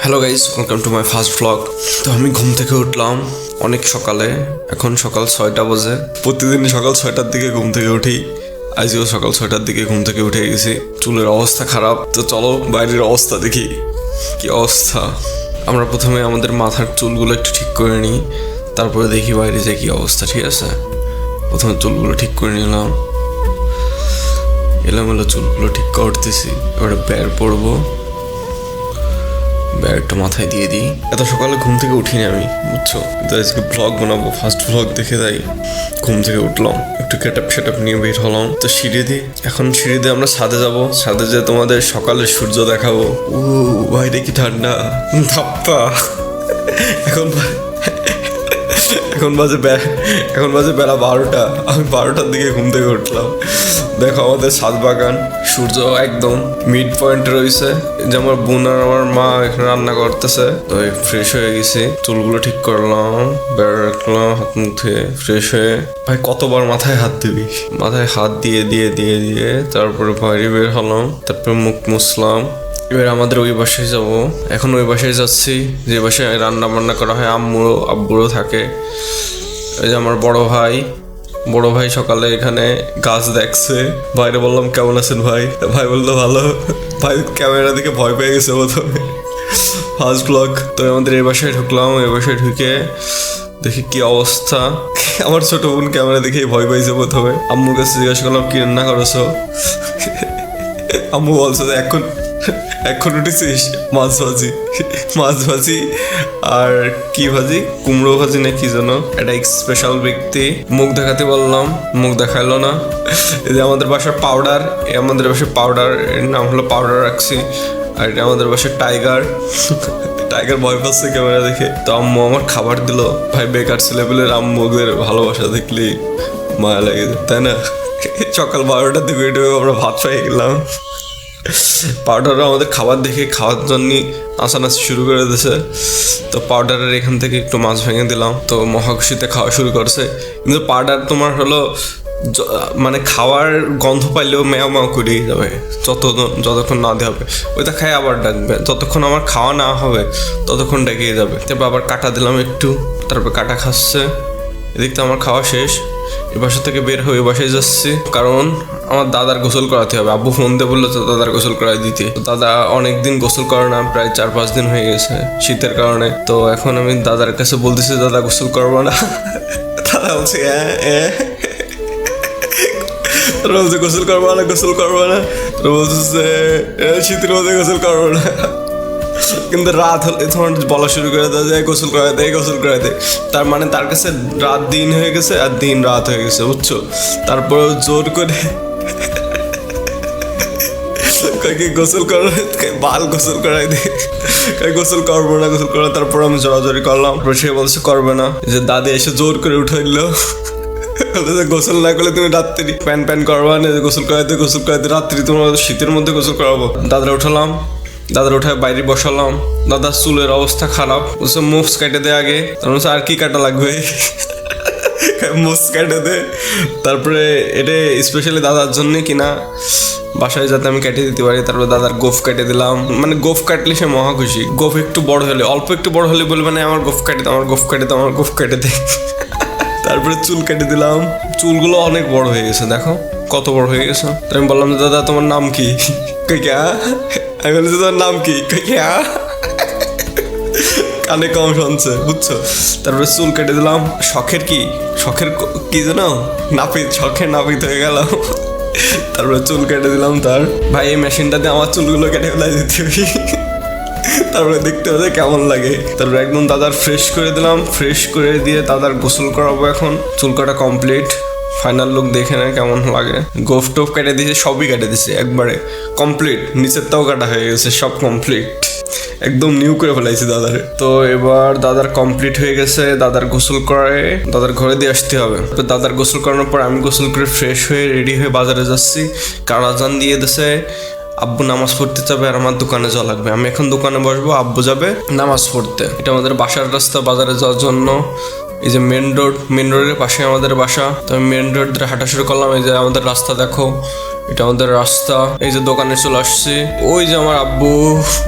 Hello guys, welcome to my first blog. তো আমি ঘুম থেকে উঠলাম অনেক সকালে। এখন সকাল 6টা বাজে। প্রতিদিন সকাল 6টার দিকে ঘুম থেকে উঠি। আজকেও সকাল 6টার দিকে ঘুম থেকে উঠে গেছি। চুলের অবস্থা খারাপ। তো চলো বাইরের অবস্থা দেখি কি অবস্থা। আমরা প্রথমে আমাদের মাথার চুলগুলো একটু ঠিক করে নিই, তারপরে দেখি বাইরে যে কি অবস্থা। ঠিক আছে, প্রথমে চুলগুলো ঠিক করে নিলাম। এলোমেলো চুলগুলো ঠিক করতেছি। এবারে বের পড়বো, ব্যাগটা মাথায় দিয়ে দিই। এত সকালে ঘুম থেকে উঠিনি আমি, বুঝছো। কিন্তু আজকে ব্লগ বানাবো, ফার্স্ট ব্লগ দেখে তাই ঘুম থেকে উঠলাম, একটু সেটআপ নিয়ে বের হলাম। তো সিঁড়ি দিয়ে আমরা ছাদে যাবো। ছাদে যেয়ে তোমাদের সকালের সূর্য দেখাবো। বাইরে কি ঠান্ডা, ধাপ্পা। এখন বাজে বেলা 12টা। আমি 12টার দিকে ঘুম থেকে উঠলাম। দেখো আমাদের ছাদ বাগান, সূর্য একদম মিড পয়েন্টে রয়েছে। যে আমার বোন আর আমার মা এখানে রান্না করতেছে। তো ফ্রেশ হয়ে গেছি, চুলগুলো ঠিক করলাম, বেড়ে রাখলাম, হাত মুখ ধুয়ে ফ্রেশ হয়ে। ভাই কতবার মাথায় হাত দিবি, মাথায় হাত দিয়ে তারপরে বাইরে বের হলাম, তারপরে মুখ মুছলাম। এবার আমাদের ওই বাসায় যাবো। এখন ওই বাসায় যাচ্ছি যে বাসায় রান্না বান্না করা হয়। আব্বুরও থাকে। এই যে আমার বড় ভাই সকালে এখানে গাছ দেখছে। ভাইরে বললাম কেমন আছেন ভাই? ভাই বললো ভালো। ভাই ক্যামেরা দিকে ভয় পেয়ে গেছে প্রথমে, ফার্স্ট ব্লগ। তো আমাদের এই বাসায় ঢুকলাম। এই বাসায় ঢুকে দেখি কি অবস্থা। আমার ছোট বোন ক্যামেরা দেখেই ভয় পাইছে প্রথমে। আম্মুর কাছে জিজ্ঞাসা করলাম কি রান্না করেছো। আম্মু বলছে যে এখন উঠেছিস, মাছ ভাজি আর কি ভাজি, কুমড়ো ভাজি না কি যেন। এটা স্পেশাল ব্যক্তি, মুখ দেখাতে বললাম, মুখ দেখাইলো না। এই যে আমাদের বাসার পাউডার, এর নাম হলো পাউডার রাখছি। আর এটা আমাদের বাসার টাইগার ভয় পাচ্ছে ক্যামেরা দেখে। তো আম্মু আমার খাবার দিল। ভাই বেকার ছেলেপেলের আম্মুদের ভালোবাসা দেখলে মায়া লাগে, তাই না? সকাল 12টার দিকে আমরা ভাত পেয়ে গেলাম। পাউডাররা আমাদের খাবার দেখে খাওয়ার জন্য নাচানাচি শুরু করে দিয়েছে। তো পাউডারের এখান থেকে একটু মাছ ভেঙে দিলাম। তো মহাখুশিতে খাওয়া শুরু করছে। কিন্তু পাউডার তোমার হলো মানে খাওয়ার গন্ধ পাইলেও ম্যাও করেই যাবে যতক্ষণ না দেওয়া হবে। ওইটা খাই আবার ডাকবে। যতক্ষণ আমার খাওয়া না হবে ততক্ষণ ডেকেই যাবে। তারপর আবার কাটা দিলাম একটু, তারপর কাটা খাচ্ছে। এদিক তো আমার খাওয়া শেষ। এ বাসা থেকে বের হয়ে বাসায় যাচ্ছি, কারণ আমার দাদার গোসল করাতে হবে। আব্বু ফোন দিয়ে বললো তো দাদার গোসল করাই দিতে। দাদা অনেকদিন গোসল করে না, প্রায় 4-5 দিন হয়ে গেছে শীতের কারণে। তো এখন আমি দাদার কাছে বলতেছি দাদা গোসল করবো না। দাদা বলছে বলছে গোসল করবো না। বলতেছে শীতের মধ্যে গোসল করবো না। কিন্তু রাত হলে তোমার বলা শুরু করে দেয় যে গোসল করাই দেয়। তার মানে তার কাছে রাত দিন হয়ে গেছে আর দিন রাত হয়ে গেছে, বুঝছো। তারপরে জোর করে গোসল গোসল করাই দে, গোসল করবো না। তারপর আমি জোরাজোরি করলাম, সে বলছে করবে না। যে দাদি এসে জোর করে উঠাইলো, গোসল না করলে তুমি রাত্রি প্যান করবা না, গোসল করাইতে রাত্রি তোমার শীতের মধ্যে গোসল করাবো। দাদার উঠায় বাইরে বসালাম। দাদার চুলের অবস্থা খারাপ, বলছে মোফস কেটে দে আগে। আর কি কাটা লাগবে, মোফস কেটে দে। তারপরে এটা স্পেশালি দাদার জন্য কিনা, বাসায় যাতে আমি কেটে দিতে পারি। তারপরে দাদার গোফ কেটে দিলাম। মানে গোফ কাটলে সে মহা খুশি। গোফ একটু বড় হলে, অল্প একটু বড় হলে বলবে না আমার গোফ কেটে দে। তারপরে চুল কেটে দিলাম। চুলগুলো অনেক বড় হয়ে গেছে, দেখো কত বড় হয়ে গেছে। আমি বললাম দাদা তোমার নাম কি? আমি বলছি তোমার নাম কি? কানে কম শুনছে, বুঝছো। তারপরে চুল কেটে দিলাম। শখের কি জানো, শখের নাপিত হয়ে গেল। তারপরে চুল কেটে দিলাম তার। ভাই এই মেশিনটাতে আমার চুলগুলো কেটে ফেলাই দিতে হবে। তারপরে দেখতে হবে কেমন লাগে। তারপরে একদম দাদার ফ্রেশ করে দিলাম। ফ্রেশ করে দিয়ে দাদার গোসল করাবো। এখন চুল কাটা কমপ্লিট, ফাইনাল লুক দেখে না কেমন লাগে। গোফ টোপ কেটে দিয়েছে, সবই কেটে দিয়েছে একবারে কমপ্লিট। নিচেরটাও কাটা হয়ে গেছে, সব কমপ্লিট, একদম নিউ করে ফেলাইছি দাদার। তো এবার দাদার কমপ্লিট হয়ে গেছে। দাদার গোসল করে দাদার ঘরে দিয়ে আসতে হবে। দাদার গোসল করানোর পর আমি গোসল করে ফ্রেশ হয়ে রেডি হয়ে বাজারে যাচ্ছি, কারণ আজান দিয়ে দিয়েছে। আব্বু নামাজ পড়তে যাবে আর আমার দোকানে যাওয়া লাগবে। আমি এখন দোকানে বসবো, আব্বু যাবে নামাজ পড়তে। এটা আমাদের বাসার রাস্তা বাজারে যাওয়ার জন্য। এই যে মেন রোডের পাশে আমাদের বাসা। তো আমি মেন রোড ধরে হাঁটা শুরু করলাম। এই যে আমাদের রাস্তা দেখো, এটা আমাদের রাস্তা। এই যে দোকানে চলে আসছি। ওই যে আমার আব্বু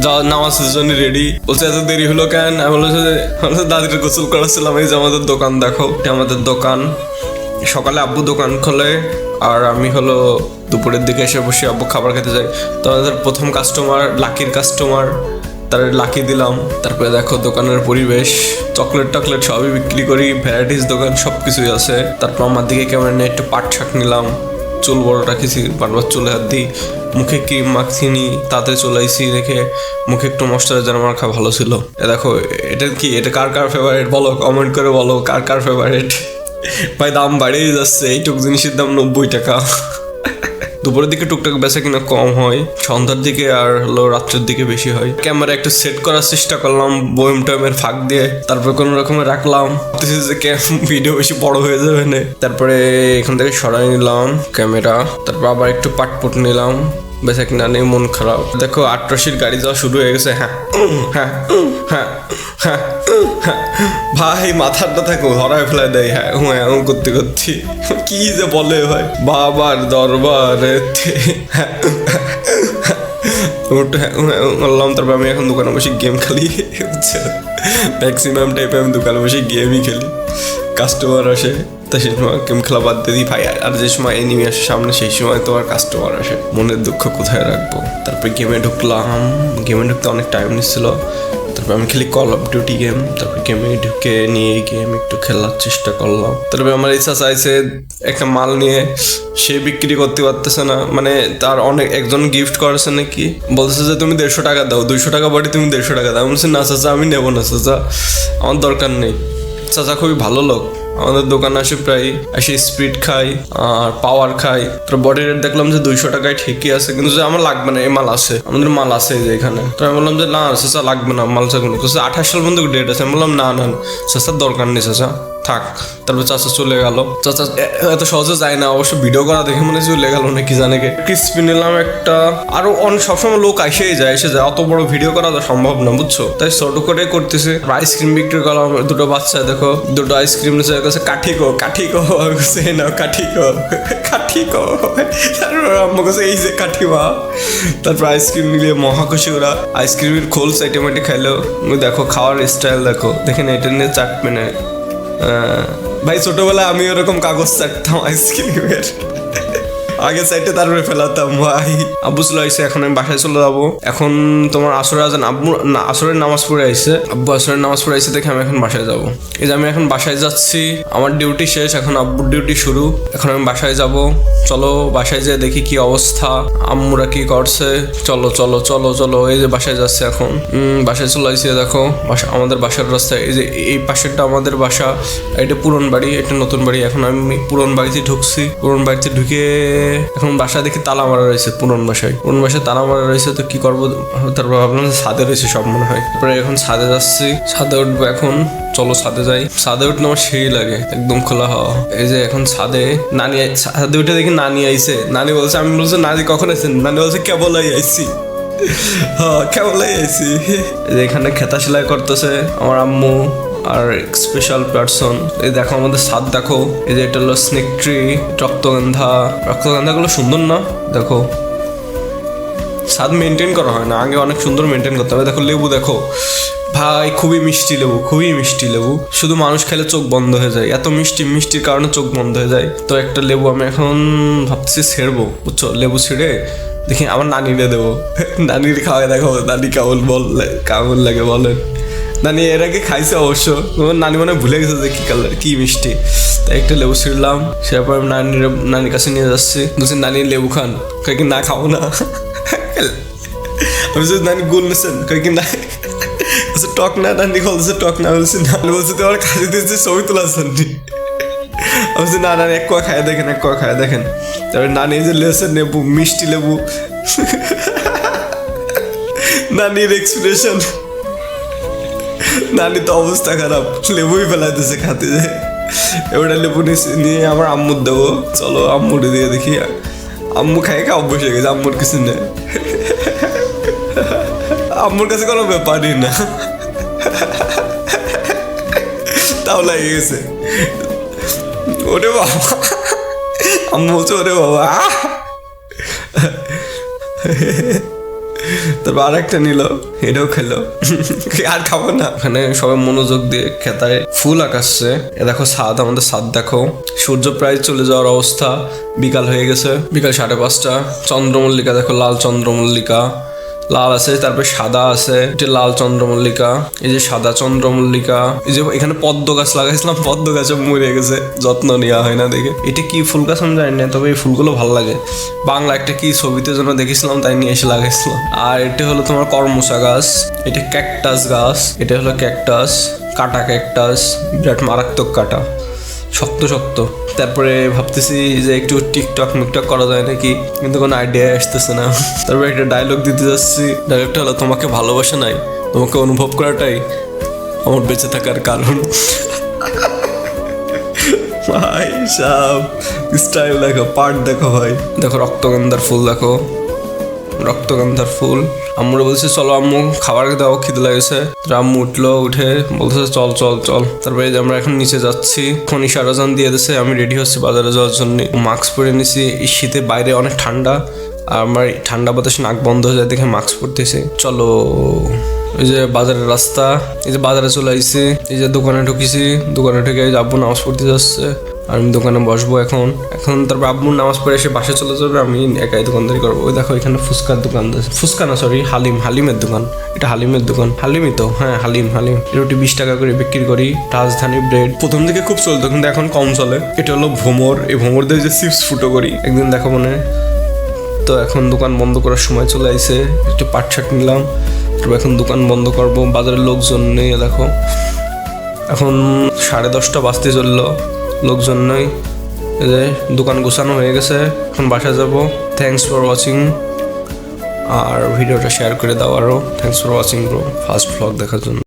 যা নামাজের জন্য রেডি, বলছে এত দেরি হলো কেন? আমি বলছি যে দাদির গোসল করাচ্ছিলাম। এই যে আমাদের দোকান দেখো, এটা আমাদের দোকান। সকালে আব্বু দোকান খোলে আর আমি হলো দুপুরের দিকে এসে বসে আব্বু খাবার খেতে যাই। তো আমাদের প্রথম কাস্টমার লাকির কাস্টমার, তার লাকি দিলাম। তারপরে দেখো দোকানের পরিবেশ, চকলেট টকলেট সবই বিক্রি করি, ভ্যারাইটিস দোকান সব কিছুই আছে। তারপর আমার দিকে ক্যামেরা নিয়ে একটু পাট শাক নিলাম, চুল বড় রাখিছি, বারবার চুলে হাত দিই, মুখে ক্রিম মাখছিনি, তাতে চলাইছি রেখে মুখে একটু ময়শ্চারাইজার মাখা ভালো ছিল। এ দেখো এটা কি, এটা কার কার ফেভারিট বলো, কমেন্ট করে বলো কার কার ফেভারিট। ভাই দাম বাড়িয়ে যাচ্ছে, এইটুক জিনিসের দাম 90 টাকা। দুপুরের দিকে টুকটাক বেচা কিনা কম হয়, সন্ধ্যার দিকে আর হলো রাত্রের দিকে বেশি হয়। ক্যামেরা একটু সেট করার চেষ্টা করলাম বয়েম টয়েমের ফাঁক দিয়ে, তারপরে কোনো রকমে রাখলাম, যে ভিডিও বেশি বড় হয়ে যাবে না। তারপরে এখান থেকে সরাই নিলাম ক্যামেরা, তারপর আবার একটু পাটপুট নিলাম, বেচা কিনা নেই, মন খারাপ। দেখো 88 গাড়ি যাওয়া শুরু হয়ে গেছে। হ্যাঁ হ্যাঁ হ্যাঁ হ্যাঁ হ্যাঁ ভাই মাথাটা থাকো ধরায় ফেলে দেয়। হ্যাঁ হ্যাঁ করতে করতে কি যে বলে ভাই, বাবার দরবারে বললাম। তারপর আমি এখন দোকানে বসে গেম খেলি, ম্যাক্সিমাম টাইপে আমি দোকানে বসে গেমই খেলি। কাস্টমার আসে তা সেই সময় গেম খেলা বাদ দিয়ে দিই ভাই, আর যে সময় এনিমি আসে সামনে সেই সময় তো আর কাস্টমার আসে, মনের দুঃখ কোথায় রাখবো। তারপরে গেমে ঢুকলাম, গেমে ঢুকতে অনেক টাইম নিচ্ছিল। তারপর আমি খেলি কল অফ ডিউটি গেম, তারপর গেমে ঢুকে নিয়ে গেম একটু খেলার চেষ্টা করলাম। তারপরে আমার ইচ্ছা চাইছে একটা মাল নিয়ে, সে বিক্রি করতে পারতেছে না, মানে তার অনেক একজন গিফট করেছে নাকি, বলতেছে যে তুমি 150 টাকা দাও, 200 টাকা বডি তুমি 150 টাকা দাও। আমি বলছি না চাচা আমি নেবো না চাচা, আমার দরকার নেই। চাচা খুবই ভালো লোক, আমাদের দোকানে আসে প্রায়, এসে স্পিড খাই আর পাওয়ার খাই। তো বডি রেট দেখলাম যে 200 টাকায় ঠিকই আছে, কিন্তু যে আমার লাগবে না, এই মাল আছে, আমাদের মাল আছে যে এখানে। তো আমি বললাম যে না চাচা লাগবে না, মাল চাগুলো 28 সাল পর্যন্ত ডেট আছে। আমি বললাম না না চাচার দরকার নেই চাচা থাক। তারপর চাচা চলে গেল। চাচা এত সহজে যায় না অবশ্য, ভিডিও করা দেখে মনে চলে গেল নাকি জানে কে। ক্রিসপি নিলাম একটা, আরো অনেক সবসময় লোক এসে যায়, অত বড় ভিডিও করা তো সম্ভব না বুঝছো, তাই ছোট করে করতেছে। আইসক্রিম বিক্রি করলাম, দুটো বাচ্চা দেখো দুটো আইসক্রিম নিচে কাছে কাঠি কো না কাঠি কো। তারপর আম্মু কাছে এই যে কাঠি মা। তারপর আইসক্রিম নিলে মহাখুশি ওরা, আইসক্রিমের খোল সাইটে মাইটে খাইলো। দেখো খাওয়ার স্টাইল দেখো, দেখেন এটা নিয়ে চাটবে না ভাই। ছোটবেলায় আমি ওরকম কাগজ চাটতাম আইসক্রিমের, আগে সাইডে তারপরে ফেলাতাম ভাই। আব্বু চলে আসছে, এখন আমি বাসায় চলে যাবো। এখন তোমার আসরের আজান, আব্বু না আসরের নামাজ পড়ে আসছে, আব্বু আসরের নামাজ পড়ে আসছে দেখে আমি এখন বাসায় যাবো। এই যে আমি এখন বাসায় যাচ্ছি, আমার ডিউটি শেষ, এখন আব্বুর ডিউটি শুরু। এখন আমি বাসায় যাব, চলো বাসায় যেয়ে দেখি কি অবস্থা, আম্মুরা কি করছে। চলো চলো চলো চলো, এই যে বাসায় যাচ্ছে এখন। বাসায় চলে আসছে দেখো, আমাদের বাসার রাস্তায়, এই যে এই পাশেরটা আমাদের বাসা, এটা পুরন বাড়ি, এটা নতুন বাড়ি। এখন আমি পুরন বাড়িতে ঢুকছি, পুরন বাড়িতে ঢুকে এখন বাসা দেখি তালা মারা রয়েছে, পুরন বাসায় তালা মারা রয়েছে। তো কি করবো, তারপর ভাবলাম ছাদে রয়েছে সব মনে হয়। তারপরে এখন ছাদে যাচ্ছি, ছাদে উঠবো এখন। চলো ছাদে যাই। ছাদে উঠলে আমার সেই লাগে, একদম খোলা হাওয়া। এই যে এখন ছাদে নানি, ছাদে উঠে দেখি নানি আইছে। নানি বলছে, আমি বলছি নানি কখন আইছেন? নানি বলছে কেবলাই আইছি। হ্যাঁ কেবলাই আইছি। এই যে এখানে খেতা সেলাই করতেছে আমার আম্মু আর স্পেশাল পার্সন। এই দেখো আমাদের ছাদ দেখো, এই যে এটা হলো স্নেক ট্রি, রক্তগন্ধা গুলো সুন্দর না? দেখো ছাদ মেনটেন করা হয় না, আগে অনেক সুন্দর মেনটেন করতে হবে। দেখো লেবু দেখো ভাই, খুবই মিষ্টি লেবু, খুবই মিষ্টি লেবু, শুধু মানুষ খেলে চোখ বন্ধ হয়ে যায়, এত মিষ্টির কারণে চোখ বন্ধ হয়ে যায়। তো একটা লেবু আমি এখন ভাবতেছি ছেড়বো বুঝছো, লেবু ছিঁড়ে দেখি আমার নানিরে দেবো, নানির খাওয়াই দেখো নানি কেমন লাগে বলেন। নানি এর আগে খাইছে অবশ্য, নানি মানে ভুলে গেছে যে কি কালার কি মিষ্টি। তাই একটা লেবু ছিঁড়লাম, সেরপর নানির কাছে নিয়ে যাচ্ছি, বলছি নানি লেবু খান, কয় কি না খাবো না। আমি বলছি নানি গুল নিছেন, কয় কি না টক না, নানি বলছে টক না, বলছি নানি বলছে তোমার কাজে দিয়েছে ছবি তোলাচ্ছেন। আমি বলছি না নানি এক কোয়া খায় দেখেন। তারপরে নানি যে লেছে লেবু, মিষ্টি লেবু, নানির এক্সপ্রেশন, নানি তো অবস্থা খারাপ, লেবুই ফেলাইতেছে খাতে যে। এবার লেবু নিয়ে আমার আম্মুর দেবো, চলো আম্মুরে দিয়ে দেখি। আম্মু খাই অভ্যেস হয়ে গেছে, আম্মুর কিছু নেই, আম্মুর কাছে কোনো ব্যাপারই না, তাও লাগে গেছে। ওরে বাবা, আম্মু বলছে ওরে বাবা, তারপর আরেকটা নিল, এটাও খেলো। আর খাবো না। এখানে সবাই মনোযোগ দিয়ে খেতায় ফুল আঁকাচ্ছে। এ দেখো ছাদ, আমাদের ছাদ দেখো, সূর্য প্রায় চলে যাওয়ার অবস্থা, বিকাল হয়ে গেছে, বিকাল 5:30। চন্দ্রমল্লিকা দেখো, লাল চন্দ্রমল্লিকা, লাল আছে, তারপরে সাদা আছে, এটা লাল চন্দ্রমল্লিকা, এই যে সাদা চন্দ্রমল্লিকা, এই যে এখানে পদ্ম গাছ লাগাইছিলাম, পদ্ম গাছে মরে গেছে, যত্ন নেওয়া হয় না দেখে। এটা কি ফুল গাছ আমি জানি না, তবে এই ফুলগুলো ভালো লাগে। বাংলা একটা কি ছবিতে জন্য দেখেছিলাম, তাই নিয়ে এসে লাগাইছিলাম। আর এটা হলো তোমার করমচা গাছ, এটা ক্যাকটাস গাছ, এটা হলো ক্যাকটাস, কাটা ক্যাকটাস, বিরাট মারাত্মক কাটা, শক্ত শক্ত। তারপরে ভাবতেছি যে একটু টিকটক মিকটক করা যায় নাকি, কিন্তু কোনো আইডিয়া আসতেছে না। তারপরে একটা ডায়লগ দিতে যাচ্ছি, ডায়লগটা হলো তোমাকে ভালোবাসা নাই, তোমাকে অনুভব করাটাই আমার বেঁচে থাকার কারণ। ভাই সাব স্টাইল দেখো, পার্ট দেখো ভাই, দেখো রক্তগন্ধার ফুল দেখো, রক্তগন্ধার ফুল। আম্মুরা বলছে চলো আম্মু খাবার দাও, খিদে লাগেছে। আম্মু উঠলো, উঠে বলতেছে চল চল চল। তারপরে আমরা এখন নিচে যাচ্ছি, এখন ইশার আজান দিয়ে দিছে, আমি রেডি হচ্ছি বাজারে যাওয়ার জন্য। মাস্ক পরে নিছি, এই শীতে বাইরে অনেক ঠান্ডা, আর আমার ঠান্ডা বাতাস নাক বন্ধ হয়ে যায় দেখে মাস্ক পরতেছি। চলো, এই যে বাজারের রাস্তা, এই যে বাজারে চলে আইছি, এই যে দোকানে ঢুকেছি, দোকানে ঢুকে আব্বু নামাজ পড়তে যাচ্ছে, আর আমি দোকানে বসবো এখন। তারপর আব্বুর নামাজ পড়ে এসে বাসে চলে যাবে, আমি একাই দোকানদারি করবো। ওই দেখো এখানে ফুচকার দোকান, ফুচকা না সরি হালিমের দোকান, এটা হালিমের দোকান, হালিমই তো, হ্যাঁ হালিম। রুটি 20 টাকা করে বিক্রি করি, রাজধানী ব্রেড। প্রথম দিকে খুব চলতো, কিন্তু এখন কম চলে। এটা হলো ভোমর, এই ভোমর দিয়ে যে চিপস ফুটো করি, একদিন দেখো মনে। তো এখন দোকান বন্ধ করার সময় চলে আইছে, একটু পাটশাট নিলাম, তারপর এখন দোকান বন্ধ করবো। বাজারের লোকজন নেই, দেখো এখন 10:30 বাজতে চললো, লোকজন নেই, দোকান গোছানো হয়ে গেছে, এখন বাসায় যাব। থ্যাংকস ফর ওয়াচিং, আর ভিডিওটা শেয়ার করে দাও আরও। Thanks for watching bro, first vlog দেখার জন্য।